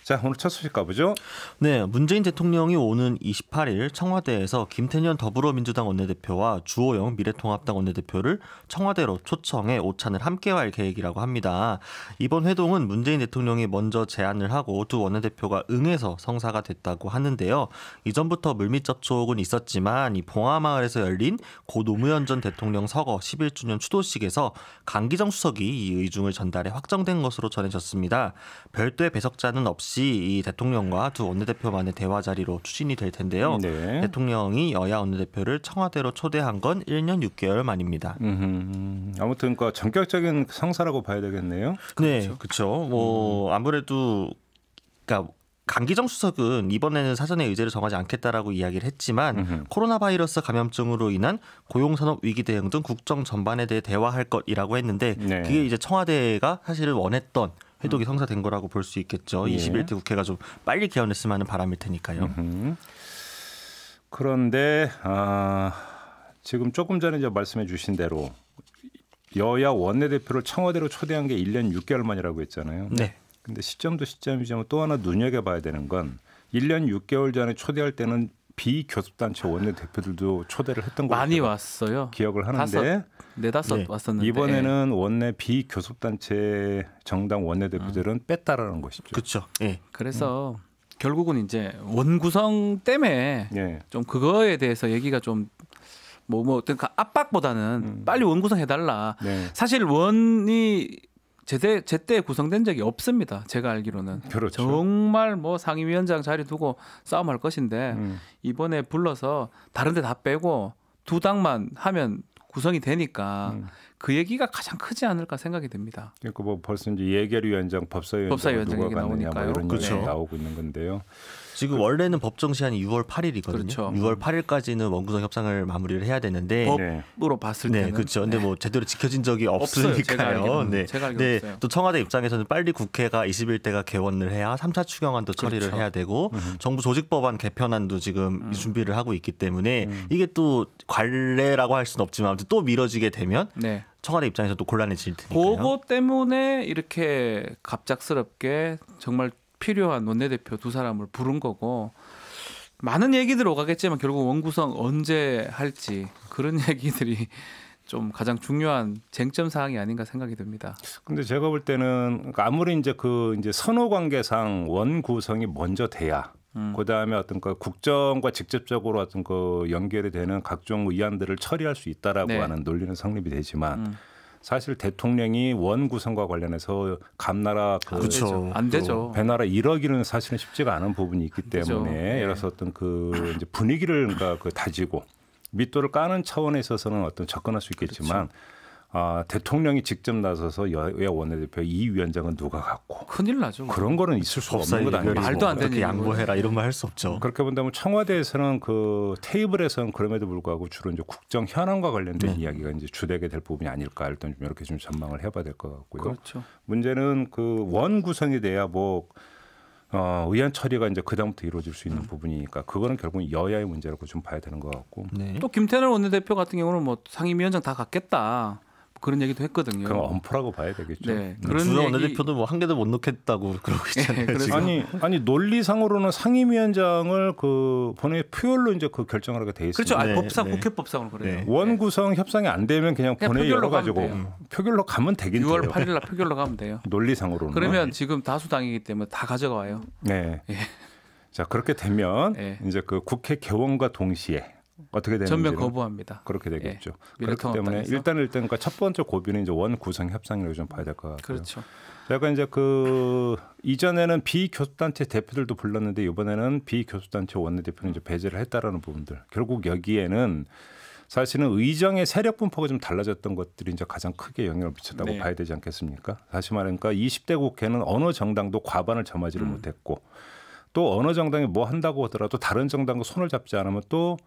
자, 오늘 첫 소식 가보죠. 네, 문재인 대통령이 오는 28일 청와대에서 김태년 더불어민주당 원내대표와 주호영 미래통합당 원내대표를 청와대로 초청해 오찬을 함께 할 계획이라고 합니다. 이번 회동은 문재인 대통령이 먼저 제안을 하고 두 원내대표가 응해서 성사가 됐다고 하는데요. 이전부터 물밑 접촉은 있었지만 이 봉하마을에서 열린 고 노무현 전 대통령 서거 11주년 추도식에서 강기정 수석이 이 의중을 전달해 확정된 것으로 전해졌습니다. 별도의 배석자는 없이 이 대통령과 두 원내대표만의 대화 자리로 추진이 될 텐데요. 네. 대통령이 여야 원내대표를 청와대로 초대한 건 1년 6개월 만입니다. 아무튼 그 전격적인 성사라고 봐야 되겠네요. 네, 그렇죠. 뭐 아무래도 그러니까 강기정 수석은 이번에는 사전에 의제를 정하지 않겠다라고 이야기를 했지만 코로나 바이러스 감염증으로 인한 고용산업 위기 대응 등 국정 전반에 대해 대화할 것이라고 했는데 네. 그게 이제 청와대가 사실은 원했던 회동이 성사된 거라고 볼 수 있겠죠. 예. 21대 국회가 좀 빨리 개원했으면 하는 바람일 테니까요. 그런데 지금 조금 전에 이제 말씀해 주신 대로 여야 원내대표를 청와대로 초대한 게 1년 6개월 만이라고 했잖아요. 네. 근데 시점도 시점이지만 또 하나 눈여겨봐야 되는 건 1년 6개월 전에 초대할 때는 비교섭단체 원내대표들도 초대를 했던 거 많이 왔어요. 기억을 하는데 네다섯 네. 왔었는데 이번에는 원내 비교섭단체 정당 원내대표들은 뺐다라는 것이죠. 그렇죠. 예. 그래서 결국은 이제 원구성 때문에 예. 좀 그거에 대해서 얘기가 좀 그러니까 압박보다는 빨리 원구성 해달라. 네. 사실 원이 제때 구성된 적이 없습니다. 제가 알기로는. 그렇죠. 정말 뭐 상임위원장 자리 두고 싸움할 것인데 이번에 불러서 다른 데 다 빼고 두 당만 하면 구성이 되니까 그 얘기가 가장 크지 않을까 생각이 됩니다. 그러니까 뭐 벌써 이제 예결위원장, 법사위원장 누가 가느냐 뭐 이런 그렇죠. 얘기 나오고 있는 건데요. 지금 원래는 법정 시한이 6월 8일이거든요. 그렇죠. 6월 8일까지는 원구성 협상을 마무리를 해야 되는데 법으로 봤을 네, 때는 그렇죠. 근데 뭐 제대로 지켜진 적이 없어요. 제가 없으니까요. 알기로는. 네. 제가 알기로는 없어요. 또 청와대 입장에서는 빨리 국회가 21대가 개원을 해야 3차 추경안도 처리를 그렇죠. 해야 되고 정부 조직법안 개편안도 지금 준비를 하고 있기 때문에 이게 또 관례라고 할 수는 없지만 아무튼 또 미뤄지게 되면 네. 청와대 입장에서 또 곤란해질 테니까요. 그거 때문에 이렇게 갑작스럽게 정말 필요한 원내대표 두 사람을 부른 거고 많은 얘기들 오가겠지만 결국 원구성 언제 할지 그런 얘기들이 좀 가장 중요한 쟁점 사항이 아닌가 생각이 듭니다. 근데 제가 볼 때는 아무리 이제 이제 선호 관계상 원구성이 먼저 돼야 그다음에 어떤 국정과 직접적으로 어떤 연결이 되는 각종 의안들을 처리할 수 있다라고 네. 하는 논리는 성립이 되지만 사실 대통령이 원구성과 관련해서 감나라 그렇죠. 안 되죠. 배나라 1억이는 사실은 쉽지가 않은 부분이 있기 때문에 네. 예를 들어서 어떤 이제 분위기를 다지고 밑도를 까는 차원에 있어서는 어떤 접근할 수 있겠지만 대통령이 직접 나서서 여야 원내대표 이 위원장은 누가 갖고 큰일 나죠. 그런 거는 있을 수가 없는 것 아니에요. 말도 안 되는 그렇게 양보해라 이런 말 할 수 없죠. 그렇게 본다면 청와대에서는 테이블에서는 그럼에도 불구하고 주로 이제 국정 현안과 관련된 이야기가 이제 주되게 될 부분이 아닐까 일단 좀 이렇게 좀 전망을 해봐야 될 것 같고요. 그렇죠. 문제는 원 구성이 돼야 의안 처리가 이제 그다음부터 이루어질 수 있는 부분이니까 그거는 결국 여야의 문제라고 좀 봐야 되는 것 같고. 네. 또 김태년 원내대표 같은 경우는 뭐 상임위원장 다 갖겠다. 그런 얘기도 했거든요. 그럼 엄포라고 봐야 되겠죠. 네. 그런 주요 원내대표도 뭐 한 개도 못 넣겠다고 그러고 있잖아요. 그래서 지금. 아니 논리상으로는 상임위원장을 본회의 표결로 이제 결정을 하게 돼 있습니다. 그렇죠. 네, 법상 네. 국회법상으로 그래요. 네. 원구성 협상이 안 되면 그냥 본회의 표결로 열어가지고 가면 표결로 가면 되긴 6월 돼요. 8일 날 표결로 가면 돼요. 논리상으로는. 그러면 지금 다수당이기 때문에 다 가져가 와요. 네. 예. 자 그렇게 되면 예. 이제 국회 개원과 동시에 어떻게 되는지 전면 거부합니다. 그렇게 되겠죠. 예. 그렇기 때문에 일단 첫 번째 고비는 이제 원구성 협상이라고 좀 봐야 될 것 같고요. 그렇죠. 제가 이제 이전에는 비교섭단체 대표들도 불렀는데 이번에는 비교섭단체 원내대표는 이제 배제를 했다라는 부분들. 결국 여기에는 사실은 의정의 세력 분포가 좀 달라졌던 것들이 이제 가장 크게 영향을 미쳤다고 네. 봐야 되지 않겠습니까? 다시 말하니까 20대 국회는 어느 정당도 과반을 점하지를 못했고 또 어느 정당이 뭐 한다고 하더라도 다른 정당과 손을 잡지 않으면 또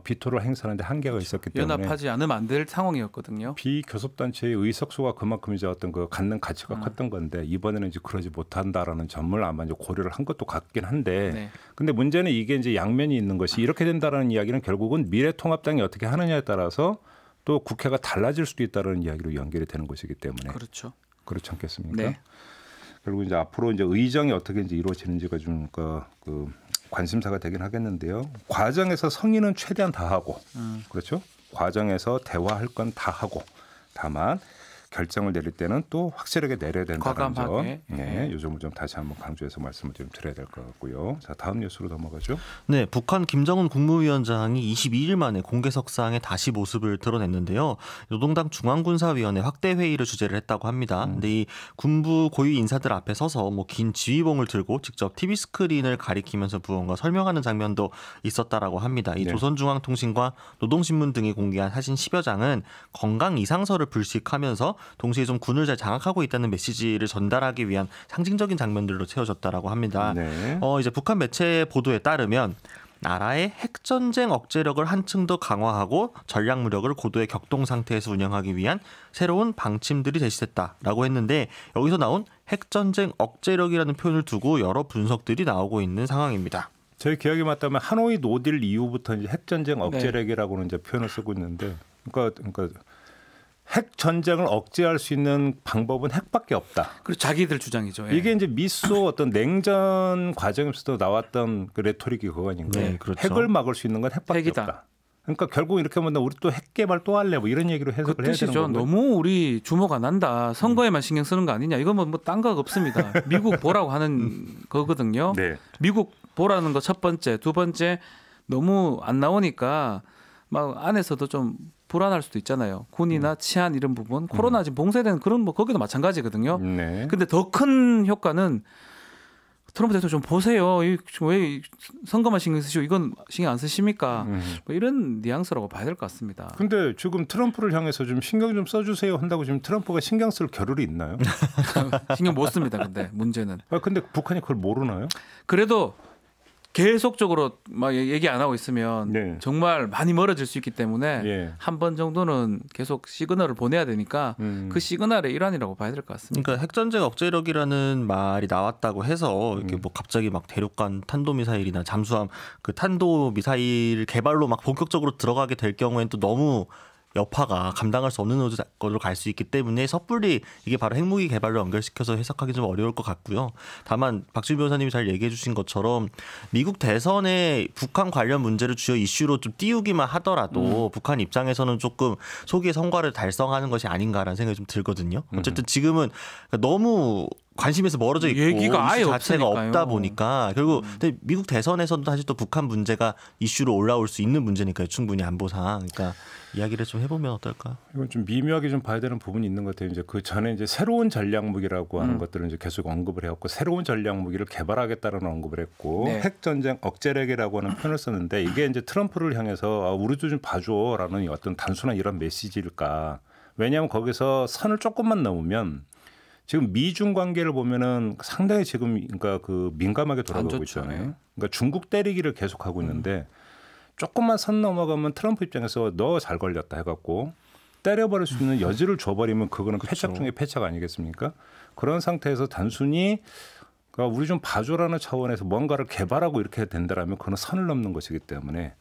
비토를 행사하는데 한계가 있었기 때문에 연합하지 않으면 안 될 상황이었거든요. 비교섭단체의 의석수가 그만큼 이제 어떤 갖는 가치가 컸던 건데 이번에는 이제 그러지 못한다라는 점을 아마 이제 고려를 한 것도 같긴 한데 네. 근데 문제는 이게 이제 양면이 있는 것이 이렇게 된다라는 이야기는 결국은 미래통합당이 어떻게 하느냐에 따라서 또 국회가 달라질 수도 있다는 이야기로 연결이 되는 것이기 때문에 그렇죠. 그렇지 않겠습니까? 네. 결국 이제 앞으로 이제 의정이 어떻게 이제 이루어지는지가 좀 그 관심사가 되긴 하겠는데요. 과정에서 성의는 최대한 다 하고 그렇죠. 과정에서 대화할 건 다 하고 다만 결정을 내릴 때는 또 확실하게 내려야 된다는 점. 네, 이 점을 좀 다시 한번 강조해서 말씀을 좀 드려야 될 것 같고요. 자, 다음 뉴스로 넘어가죠. 네, 북한 김정은 국무위원장이 22일 만에 공개석상에 다시 모습을 드러냈는데요. 노동당 중앙군사위원회 확대 회의를 주재를 했다고 합니다. 근데 이 군부 고위 인사들 앞에 서서 뭐 긴 지휘봉을 들고 직접 TV 스크린을 가리키면서 무언가 설명하는 장면도 있었다라고 합니다. 이 네. 조선중앙통신과 노동신문 등이 공개한 사진 10여 장은 건강 이상서를 불식하면서 동시에 좀 군을 잘 장악하고 있다는 메시지를 전달하기 위한 상징적인 장면들로 채워졌다라고 합니다. 네. 이제 북한 매체 보도에 따르면 나라의 핵전쟁 억제력을 한층 더 강화하고 전략무력을 고도의 격동 상태에서 운영하기 위한 새로운 방침들이 제시됐다라고 했는데 여기서 나온 핵전쟁 억제력이라는 표현을 두고 여러 분석들이 나오고 있는 상황입니다. 저희 기억이 맞다면 하노이 노딜 이후부터 이제 핵전쟁 억제력이라고는 이제 표현을 쓰고 있는데 그러니까 핵 전쟁을 억제할 수 있는 방법은 핵밖에 없다. 그리고 자기들 주장이죠. 예. 이게 이제 미소 어떤 냉전 과정에서도 나왔던 그 레토릭이 그거 아닌가요? 네, 그렇죠. 핵을 막을 수 있는 건 핵밖에 핵이다. 없다. 그러니까 결국 이렇게 보면 우리 또 핵 개발 또 할래 뭐 이런 얘기로 해석을 그 해야 되는 뜻이죠. 거고요. 너무 우리 주목 안 한다. 선거에만 신경 쓰는 거 아니냐. 이건 뭐 딴 거 없습니다. 미국 보라고 하는 거거든요. 네. 미국 보라는 거 첫 번째, 두 번째 너무 안 나오니까 막 안에서도 좀 불안할 수도 있잖아요. 군이나 치안 이런 부분, 코로나 지금 봉쇄되는 그런 뭐 거기도 마찬가지거든요. 네. 근데 더 큰 효과는 트럼프 대통령 좀 보세요. 왜 선거만 신경 쓰시고 이건 신경 안 쓰십니까? 뭐 이런 뉘앙스라고 봐야 될 것 같습니다. 근데 지금 트럼프를 향해서 좀 신경 좀 써주세요 한다고 지금 트럼프가 신경 쓸 겨를이 있나요? 신경 못 씁니다. 근데 문제는. 근데 북한이 그걸 모르나요? 그래도 계속적으로 막 얘기 안 하고 있으면 네. 정말 많이 멀어질 수 있기 때문에 예. 한 번 정도는 계속 시그널을 보내야 되니까 그 시그널의 일환이라고 봐야 될 것 같습니다. 그러니까 핵전쟁 억제력이라는 말이 나왔다고 해서 이렇게 뭐 갑자기 막 대륙간 탄도미사일이나 잠수함 그 탄도미사일 개발로 막 본격적으로 들어가게 될 경우에는 또 너무 여파가 감당할 수 없는 것으로 갈 수 있기 때문에 섣불리 이게 바로 핵무기 개발로 연결시켜서 해석하기 좀 어려울 것 같고요. 다만 박준 변호사님이 잘 얘기해 주신 것처럼 미국 대선에 북한 관련 문제를 주요 이슈로 좀 띄우기만 하더라도 북한 입장에서는 조금 소기의 성과를 달성하는 것이 아닌가라는 생각이 좀 들거든요. 어쨌든 지금은 너무 관심에서 멀어져 있고 얘기가 아예 이슈 자체가 없으니까요. 없다 보니까 결국 근데 미국 대선에서도 사실 또 북한 문제가 이슈로 올라올 수 있는 문제니까요. 충분히 안보상. 그러니까 이야기를 좀 해보면 어떨까? 이건 좀 미묘하게 좀 봐야 되는 부분이 있는 것 같아요. 이제 그 전에 이제 새로운 전략 무기라고 하는 것들을 이제 계속 언급을 해왔고 새로운 전략 무기를 개발하겠다는 언급을 했고 네. 핵 전쟁 억제력이라고 하는 표현을 썼는데 이게 이제 트럼프를 향해서 우리도 좀 봐줘라는 어떤 단순한 이런 메시지일까? 왜냐하면 거기서 선을 조금만 넘으면 지금 미중 관계를 보면은 상당히 지금 그러니까 그 민감하게 돌아가고 있잖아요. 그러니까 중국 때리기를 계속하고 있는데. 조금만 선 넘어가면 트럼프 입장에서 너 잘 걸렸다 해갖고 때려버릴 수 있는 여지를 줘버리면 그거는 패착 중에 패착 아니겠습니까? 그런 상태에서 단순히 그러니까 우리 좀 봐줘라는 차원에서 뭔가를 개발하고 이렇게 된다라면 그건 선을 넘는 것이기 때문에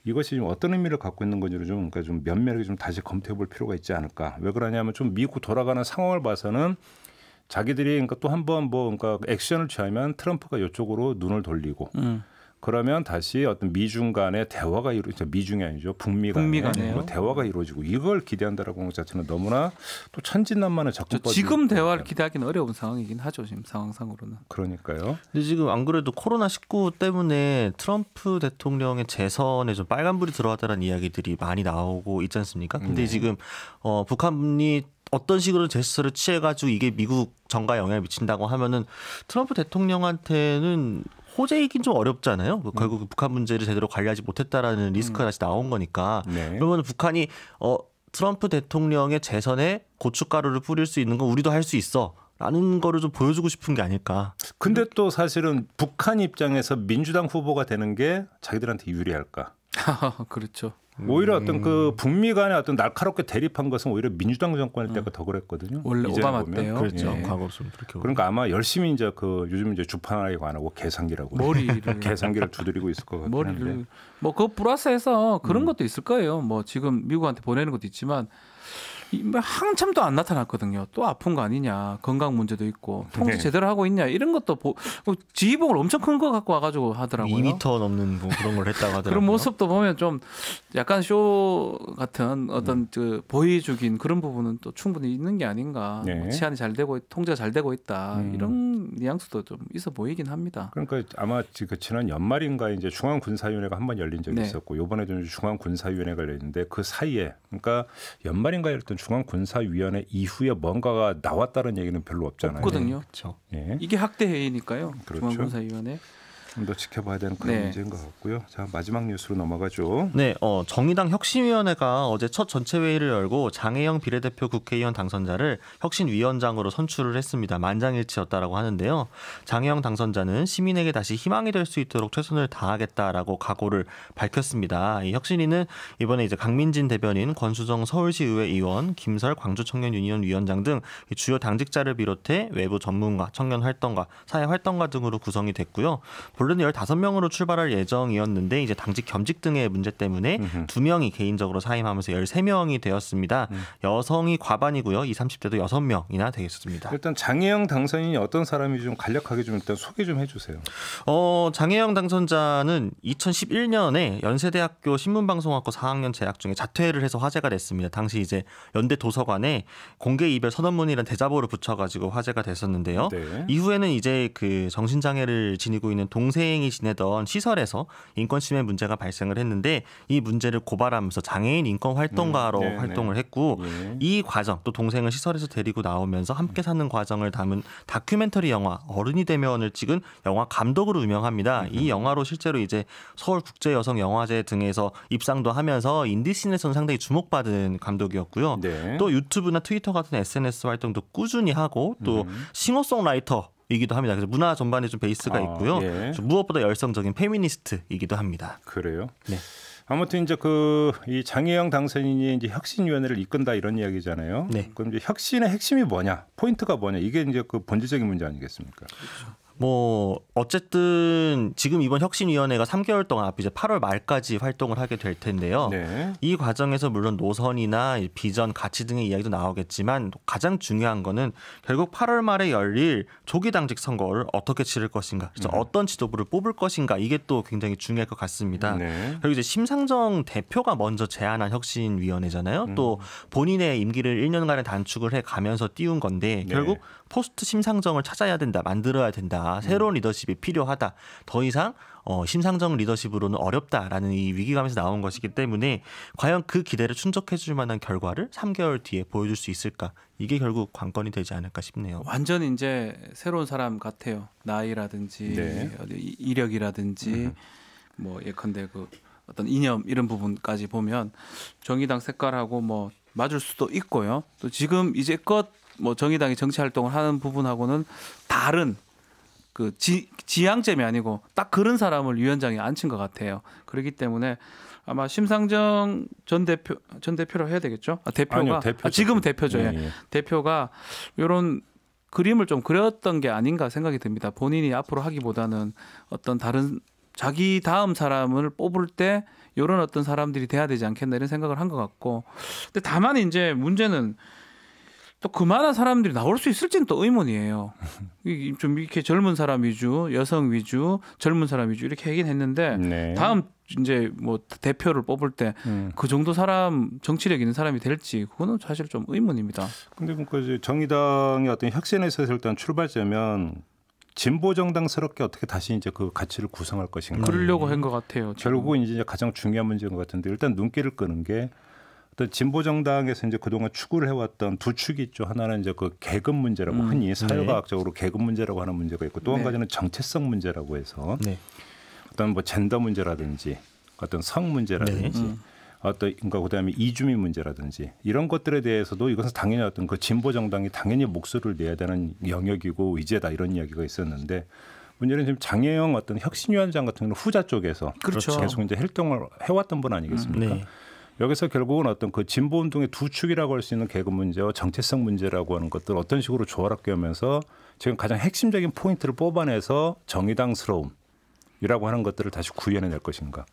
이것이 좀 어떤 의미를 갖고 있는 건지를 좀 그러니까 좀 면밀하게 좀 다시 검토해볼 필요가 있지 않을까? 왜 그러냐면 좀 미국 돌아가는 상황을 봐서는 자기들이 그러니까 또 한번 뭐 그러니까 액션을 취하면 트럼프가 이쪽으로 눈을 돌리고. 그러면 다시 어떤 미중 간의 대화가 미중이 아니죠. 북미 간의 뭐 대화가 이루어지고 이걸 기대한다라고 하는 것 자체는 너무나 또 천진난만한 접근법이 지금 대화를 기대하기는 어려운 상황이긴 하죠. 지금 상황상으로는. 그러니까요. 근데 지금 안 그래도 코로나19 때문에 트럼프 대통령의 재선에 좀 빨간불이 들어왔다는 이야기들이 많이 나오고 있지 않습니까? 근데 지금 북한이 어떤 식으로 제스처를 취해가지고 이게 미국 정가에 영향을 미친다고 하면은 트럼프 대통령한테는 호재이긴 좀 어렵잖아요. 결국 북한 문제를 제대로 관리하지 못했다라는 리스크가 다시 나온 거니까. 네. 그러면 북한이 트럼프 대통령의 재선에 고춧가루를 뿌릴 수 있는 건 우리도 할 수 있어. 라는 거를 좀 보여주고 싶은 게 아닐까. 근데 또 사실은 북한 입장에서 민주당 후보가 되는 게 자기들한테 유리할까? 그렇죠. 오히려 어떤 그 북미 간의 어떤 날카롭게 대립한 것은 오히려 민주당 정권일 때가 더 그랬거든요. 원래 오바마 때요. 그렇죠. 예. 과거 없으면 그렇게. 그러니까 아마 열심히 이제 그 요즘 이제 주판하기가 안 하고 계산기라고 머리를 계산기를 두드리고 있을 것 같긴 한데. 머리를 뭐 그거 플러스해서 그런 것도 있을 거예요. 뭐 지금 미국한테 보내는 것도 있지만 한참도 안 나타났거든요. 또 아픈 거 아니냐, 건강 문제도 있고 통제 네. 제대로 하고 있냐 이런 것도 지휘봉을 엄청 큰 거 갖고 와가지고 하더라고요. 2m 넘는 뭐 그런 걸 했다고 하더라고요. 그런 모습도 보면 좀 약간 쇼 같은 어떤 그 보여주긴 그런 부분은 또 충분히 있는 게 아닌가. 네. 뭐 치안이 잘 되고 통제가 잘 되고 있다 이런 뉘앙스도 좀 있어 보이긴 합니다. 그러니까 아마 그 지난 연말인가 이제 중앙군사위원회가 한 번 열린 적이 네. 있었고 이번에도 중앙군사위원회가 열렸는데 그 사이에 그러니까 연말인가 열렸던 중앙군사위원회 이후에 뭔가가 나왔다는 얘기는 별로 없잖아요. 없거든요. 그렇죠. 예. 이게 학대 해이니까요. 그렇죠. 중앙군사위원회. 좀 더 지켜봐야 되는 그런 네. 문제인 것 같고요. 자, 마지막 뉴스로 넘어가죠. 네, 정의당 혁신위원회가 어제 첫 전체 회의를 열고 장혜영 비례대표 국회의원 당선자를 혁신위원장으로 선출을 했습니다. 만장일치였다라고 하는데요. 장혜영 당선자는 시민에게 다시 희망이 될 수 있도록 최선을 다하겠다라고 각오를 밝혔습니다. 이 혁신위는 이번에 이제 강민진 대변인, 권수정 서울시의회 의원, 김설 광주청년유니온 위원장 등 주요 당직자를 비롯해 외부 전문가, 청년 활동가, 사회 활동가 등으로 구성이 됐고요. 본래는 15명으로 출발할 예정이었는데 이제 당직 겸직 등의 문제 때문에 2명이 개인적으로 사임하면서 13명이 되었습니다. 여성이 과반이고요. 20, 30대도 6명이나 되겠습니다. 일단 장혜영 당선인이 어떤 사람인지 좀 간략하게 좀 일단 소개 좀 해주세요. 장혜영 당선자는 2011년에 연세대학교 신문방송학과 4학년 재학 중에 자퇴를 해서 화제가 됐습니다. 당시 이제 연대 도서관에 공개 이별 선언문이라는 대자보를 붙여가지고 화제가 됐었는데요. 네. 이후에는 이제 그 정신장애를 지니고 있는 동생이 지내던 시설에서 인권 침해 문제가 발생을 했는데 이 문제를 고발하면서 장애인 인권 활동가로 네, 활동을 네. 했고 예. 이 과정 또 동생을 시설에서 데리고 나오면서 함께 사는 과정을 담은 다큐멘터리 영화 어른이 되면을 찍은 영화 감독으로 유명합니다. 이 영화로 실제로 이제 서울국제여성영화제 등에서 입상도 하면서 인디씬에서는 상당히 주목받은 감독이었고요. 네. 또 유튜브나 트위터 같은 SNS 활동도 꾸준히 하고 또 싱어송라이터 이기도 합니다. 그래서 문화 전반에 좀 베이스가 있고요. 예. 좀 무엇보다 열성적인 페미니스트이기도 합니다. 그래요. 네. 아무튼 이제 이 장혜영 당선인이 이제 혁신위원회를 이끈다 이런 이야기잖아요. 네. 그럼 이제 혁신의 핵심이 뭐냐, 포인트가 뭐냐, 이게 이제 그 본질적인 문제 아니겠습니까? 뭐 어쨌든 지금 이번 혁신위원회가 3개월 동안 앞 이제 8월 말까지 활동을 하게 될 텐데요. 네. 이 과정에서 물론 노선이나 비전, 가치 등의 이야기도 나오겠지만 가장 중요한 거는 결국 8월 말에 열릴 조기 당직 선거를 어떻게 치를 것인가, 그래서 어떤 지도부를 뽑을 것인가 이게 또 굉장히 중요할 것 같습니다. 네. 그리고 이제 심상정 대표가 먼저 제안한 혁신위원회잖아요. 또 본인의 임기를 1년간의 단축을 해 가면서 띄운 건데 네. 결국 포스트 심상정을 찾아야 된다, 만들어야 된다, 새로운 리더십이 필요하다. 더 이상 심상정 리더십으로는 어렵다라는 이 위기감에서 나온 것이기 때문에 과연 그 기대를 충족해줄 만한 결과를 3개월 뒤에 보여줄 수 있을까? 이게 결국 관건이 되지 않을까 싶네요. 완전 이제 새로운 사람 같아요. 나이라든지 네. 이력이라든지 뭐 예컨대 그 어떤 이념 이런 부분까지 보면 정의당 색깔하고 뭐 맞을 수도 있고요. 또 지금 이제껏 뭐 정의당이 정치 활동을 하는 부분하고는 다른 그 지향점이 아니고 딱 그런 사람을 위원장에 앉힌 것 같아요. 그렇기 때문에 아마 심상정 전 대표로 해야 되겠죠? 대표가 아니요, 대표죠. 지금은 대표죠. 예, 예. 대표가 이런 그림을 좀 그렸던 게 아닌가 생각이 듭니다. 본인이 앞으로 하기보다는 어떤 다른 자기 다음 사람을 뽑을 때 이런 어떤 사람들이 돼야 되지 않겠나 이런 생각을 한 것 같고, 근데 다만 이제 문제는 또 그만한 사람들이 나올 수 있을지는 또 의문이에요. 좀 이렇게 젊은 사람 위주, 여성 위주, 젊은 사람 위주 이렇게 하긴 했는데 네. 다음 이제 뭐 대표를 뽑을 때 그 정도 사람 정치력 있는 사람이 될지 그거는 사실 좀 의문입니다. 근데 그러니까 이제 정의당의 어떤 혁신에서 일단 출발점은 진보 정당스럽게 어떻게 다시 이제 그 가치를 구성할 것인가. 그러려고 한 것 같아요. 지금. 결국은 이제 가장 중요한 문제인 것 같은데 일단 눈길을 끄는 게 어떤 진보 정당에서 이제 그동안 추구를 해왔던 두 축이 있죠. 하나는 이제 그 계급 문제라고 흔히 사회과학적으로 계급 문제라고 하는 문제가 있고 또 한 네. 가지는 정체성 문제라고 해서 네. 어떤 뭐 젠더 문제라든지 어떤 성 문제라든지 어떤 그러니까 그다음에 이주민 문제라든지 이런 것들에 대해서도 이것은 당연히 어떤 그 진보 정당이 당연히 목소리를 내야 되는 영역이고 의제다 이런 이야기가 있었는데 문제는 지금 장혜영 어떤 혁신위원장 같은 경우는 후자 쪽에서 그렇죠. 계속 이제 활동을 해왔던 분 아니겠습니까? 네. 여기서 결국은 어떤 그 진보 운동의 두 축이라고 할 수 있는 계급 문제와 정체성 문제라고 하는 것들 어떤 식으로 조화롭게 하면서 지금 가장 핵심적인 포인트를 뽑아내서 정의당스러움이라고 하는 것들을 다시 구현해낼 것인가.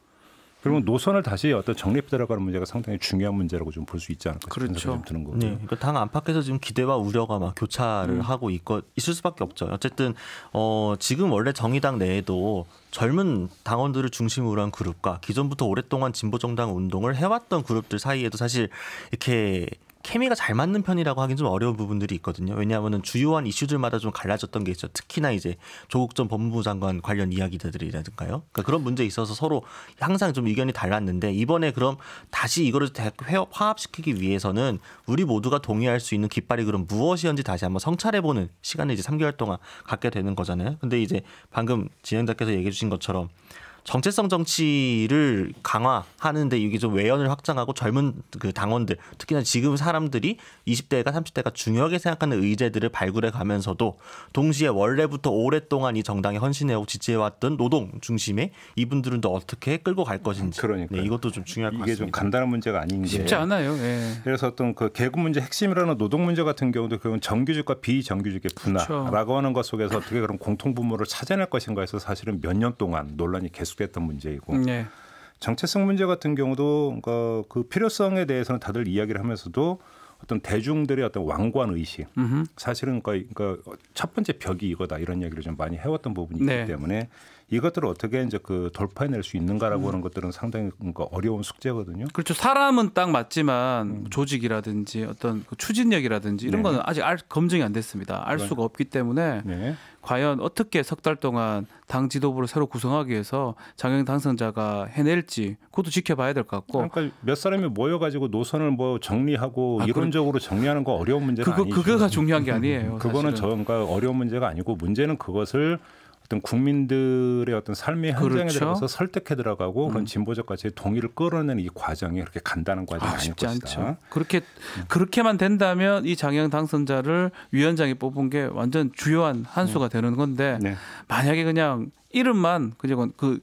그러면 노선을 다시 어떤 정립해 들어가는 문제가 상당히 중요한 문제라고 좀 볼 수 있지 않을까 싶은 생각이 좀 드는 거고요. 네, 그러니까 당 안팎에서 지금 기대와 우려가 막 교차를 하고 있을 수밖에 없죠. 어쨌든 지금 원래 정의당 내에도 젊은 당원들을 중심으로 한 그룹과 기존부터 오랫동안 진보정당 운동을 해왔던 그룹들 사이에도 사실 이렇게 케미가 잘 맞는 편이라고 하긴 좀 어려운 부분들이 있거든요. 왜냐하면 주요한 이슈들마다 좀 갈라졌던 게 있죠. 특히나 이제 조국 전 법무부 장관 관련 이야기들이라든가요. 그러니까 그런 문제에 있어서 서로 항상 좀 의견이 달랐는데 이번에 그럼 다시 이거를 화합시키기 위해서는 우리 모두가 동의할 수 있는 깃발이 그럼 무엇이었는지 다시 한번 성찰해보는 시간을 이제 3개월 동안 갖게 되는 거잖아요. 근데 이제 방금 진행자께서 얘기해 주신 것처럼 정체성 정치를 강화하는데 이게 좀 외연을 확장하고 젊은 그 당원들 특히나 지금 사람들이 20대가 30대가 중요하게 생각하는 의제들을 발굴해 가면서도 동시에 원래부터 오랫동안 이 정당에 헌신해오고 지지해왔던 노동 중심의 이분들은 또 어떻게 끌고 갈 것인지 그러니까 네, 이것도 좀 중요할 것 같습니다. 이게 좀 간단한 문제가 아닌 게 쉽지 않아요. 예. 그래서 어떤 그 계급 문제 핵심이라는 노동 문제 같은 경우도 결국은 정규직과 비정규직의 분화라고 그렇죠. 하는 것 속에서 어떻게 그런 공통 분모를 찾아낼 것인가에서 사실은 몇 년 동안 논란이 계속됐던 문제이고 네. 정체성 문제 같은 경우도 그 필요성에 대해서는 다들 이야기를 하면서도 어떤 대중들의 어떤 완고한 의식 사실은 그러니까 첫 번째 벽이 이거다 이런 이야기를 좀 많이 해왔던 부분이 있기 네. 때문에 이것들을 어떻게 이제 그 돌파해낼 수 있는가라고 하는 것들은 상당히 어려운 숙제거든요. 그렇죠. 사람은 딱 맞지만 조직이라든지 어떤 그 추진력이라든지 이런 네. 거는 아직 검증이 안 됐습니다. 알 수가 없기 때문에 네. 과연 어떻게 석 달 동안 당 지도부를 새로 구성하기 위해서 장영 당선자가 해낼지 그것도 지켜봐야 될 것 같고. 그러니까 몇 사람이 모여가지고 노선을 뭐 정리하고 이론적으로 정리하는 거 어려운 문제가 아니죠. 그거가 중요한 게 아니에요. 그거는 저가 어려운 문제가 아니고 문제는 그것을 어떤 국민들의 어떤 삶의 현장에 그렇죠. 들어가서 설득해 들어가고 그런 진보적 가치의 동의를 끌어내는 이 과정이 그렇게 간단한 과정이 아닐 쉽지 것이다. 않죠. 그렇게만 된다면 이 장영 당선자를 위원장이 뽑은 게 완전 주요한 한 수가 되는 건데 네. 만약에 그냥 이름만 그냥 그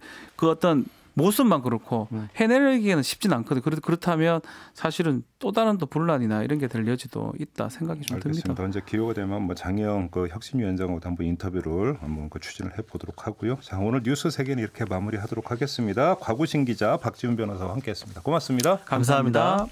어떤 모습만 그렇고 해내기에는 쉽진 않거든요. 그렇다면 사실은 또 다른 또 분란이나 이런 게 될 여지도 있다 생각이 좀 듭니다. 알겠습니다. 언제 기회가 되면 뭐 장영 그 혁신위원장하고도 한번 인터뷰를 한번 그 추진을 해보도록 하고요. 자, 오늘 뉴스 세계는 이렇게 마무리하도록 하겠습니다. 곽우신 기자, 박지훈 변호사와 함께했습니다. 고맙습니다. 감사합니다.